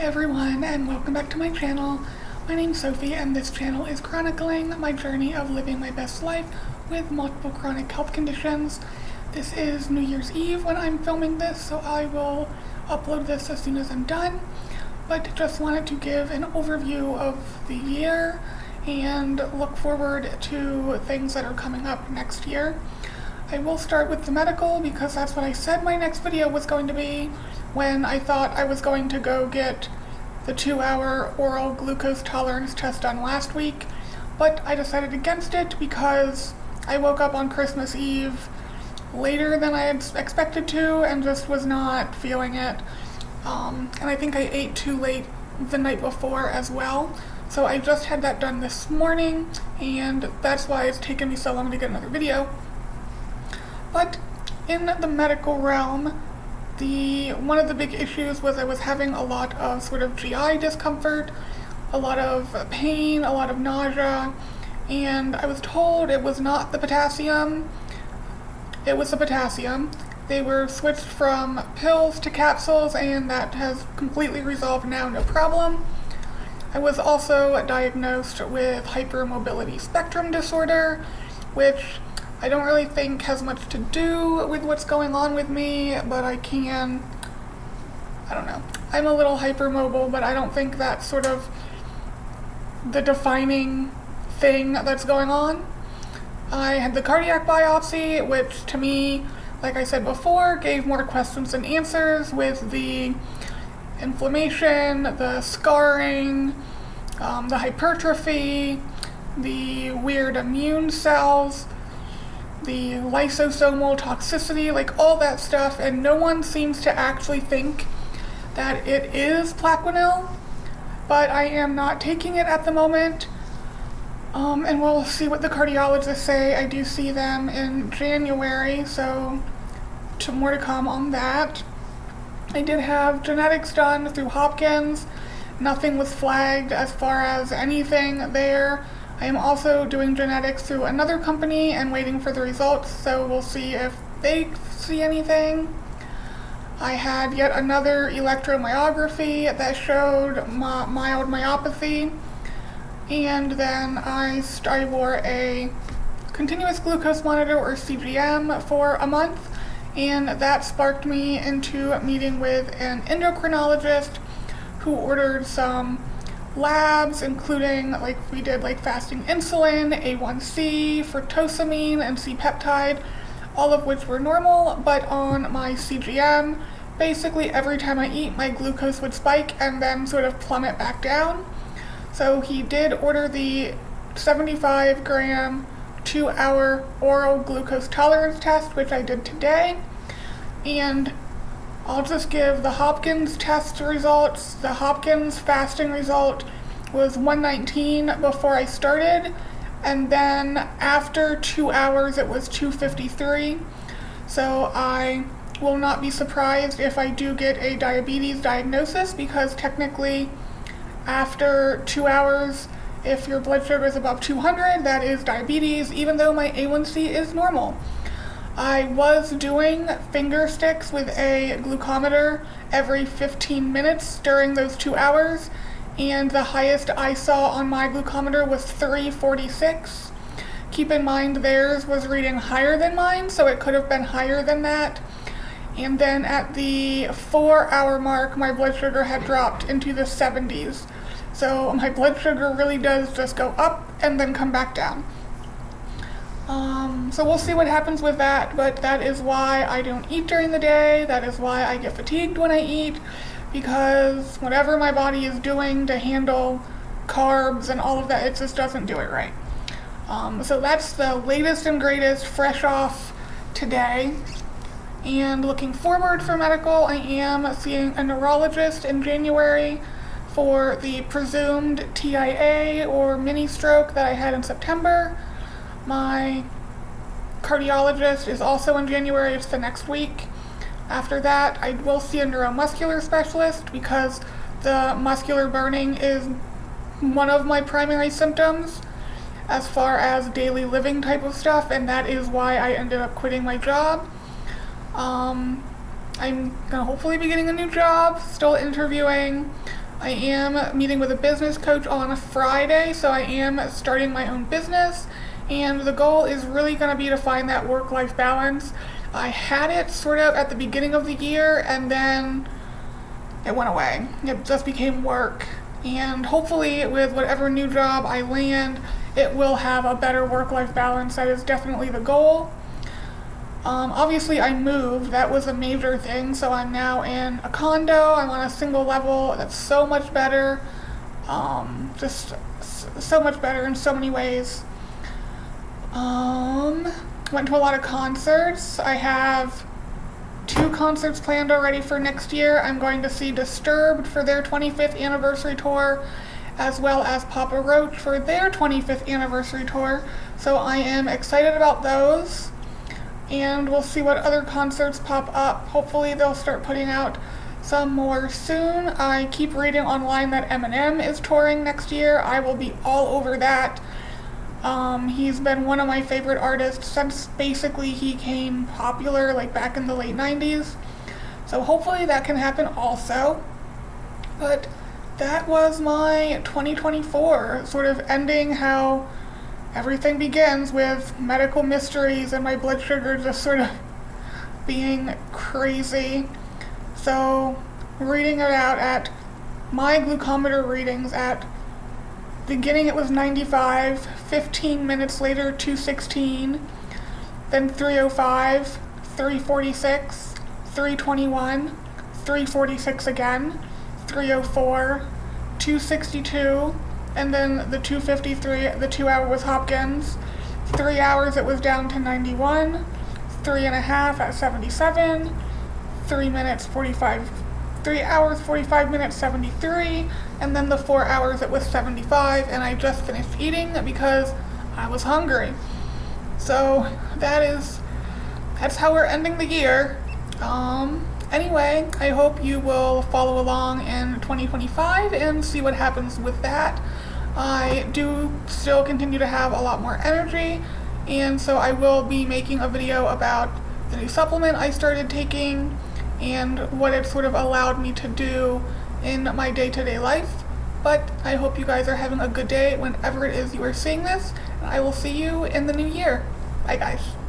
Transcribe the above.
everyone, and welcome back to my channel. My name's Sophie, and this channel is chronicling my journey of living my best life with multiple chronic health conditions. This is New Year's Eve when I'm filming this, so I will upload this as soon as I'm done. But just wanted to give an overview of the year and look forward to things that are coming up next year. I will start with the medical because that's what I said my next video was going to be when I thought I was going to go get the 2-hour oral glucose tolerance test done last week, but I decided against it because I woke up on Christmas Eve later than I had expected to and just was not feeling it. And I think I ate too late the night before as well. So I just had that done this morning, and that's why it's taken me so long to get another video. But in the medical realm, one of the big issues was I was having a lot of sort of GI discomfort, a lot of pain, a lot of nausea, and I was told it was not the potassium. It was the potassium. They were switched from pills to capsules, and that has completely resolved now, no problem. I was also diagnosed with hypermobility spectrum disorder, which I don't really think has much to do with what's going on with me, but I don't know. I'm a little hypermobile, but I don't think that's sort of the defining thing that's going on. I had the cardiac biopsy, which to me, like I said before, gave more questions than answers with the inflammation, the scarring, the hypertrophy, the weird immune cells, the lysosomal toxicity, like all that stuff, and no one seems to actually think that it is Plaquenil, but I am not taking it at the moment, and we'll see what the cardiologists say. I do see them in January, so more to come on that. I did have genetics done through Hopkins. Nothing was flagged as far as anything there. I am also doing genetics through another company and waiting for the results, so we'll see if they see anything. I had yet another electromyography that showed mild myopathy, and then I wore a continuous glucose monitor, or CGM, for a month, and that sparked me into meeting with an endocrinologist who ordered some labs, including we did fasting insulin, A1C, fructosamine, and C-peptide, all of which were normal, but on my CGM, basically every time I eat, my glucose would spike and then sort of plummet back down. So he did order the 75-gram 2-hour oral glucose tolerance test, which I did today, and I'll just give the Hopkins test results. The Hopkins fasting result was 119 before I started, and then after 2 hours it was 253. So I will not be surprised if I do get a diabetes diagnosis, because technically after 2 hours, if your blood sugar is above 200, that is diabetes, even though my A1C is normal. I was doing finger sticks with a glucometer every 15 minutes during those 2 hours, and the highest I saw on my glucometer was 346. Keep in mind theirs was reading higher than mine, so it could have been higher than that. And then at the 4-hour mark, my blood sugar had dropped into the 70s. So my blood sugar really does just go up and then come back down. So we'll see what happens with that, but that is why I don't eat during the day. That is why I get fatigued when I eat, because whatever my body is doing to handle carbs and all of that, it just doesn't do it right. So that's the latest and greatest, fresh off today. And looking forward for medical, I am seeing a neurologist in January for the presumed TIA or mini stroke that I had in September. My cardiologist is also in January. It's the next week. After that, I will see a neuromuscular specialist because the muscular burning is one of my primary symptoms as far as daily living type of stuff, and that is why I ended up quitting my job. I'm gonna hopefully be getting a new job, still interviewing. I am meeting with a business coach on Friday, so I am starting my own business, and the goal is really going to be to find that work-life balance. I had it sort of at the beginning of the year, and then it went away. It just became work, and hopefully with whatever new job I land, it will have a better work-life balance. That is definitely the goal. Obviously I moved, that was a major thing, so I'm now in a condo, I'm on a single level, that's so much better, just so much better in so many ways. Went to a lot of concerts. I have 2 concerts planned already for next year. I'm going to see Disturbed for their 25th anniversary tour, as well as Papa Roach for their 25th anniversary tour, so I am excited about those. And we'll see what other concerts pop up. Hopefully they'll start putting out some more soon. I keep reading online that Eminem is touring next year. I will be all over that. He's been one of my favorite artists since basically he became popular, like back in the late 90s. So hopefully that can happen also. But that was my 2024, sort of ending how everything begins with medical mysteries and my blood sugar just sort of being crazy. So, reading it out at my glucometer readings at beginning it was 95, 15 minutes later 216, then 305, 346, 321, 346 again, 304, 262, and then the 253, the 2 hour was Hopkins. 3 hours it was down to 91, 3.5 at 77, 3 hours 45 minutes 73, and then the 4 hours it was 75, and I just finished eating because I was hungry. So that's how we're ending the year. Anyway, I hope you will follow along in 2025 and see what happens with that. I do still continue to have a lot more energy, and so I will be making a video about the new supplement I started taking and what it sort of allowed me to do in my day-to-day life. But I hope you guys are having a good day whenever it is you are seeing this, and I will see you in the new year. Bye guys.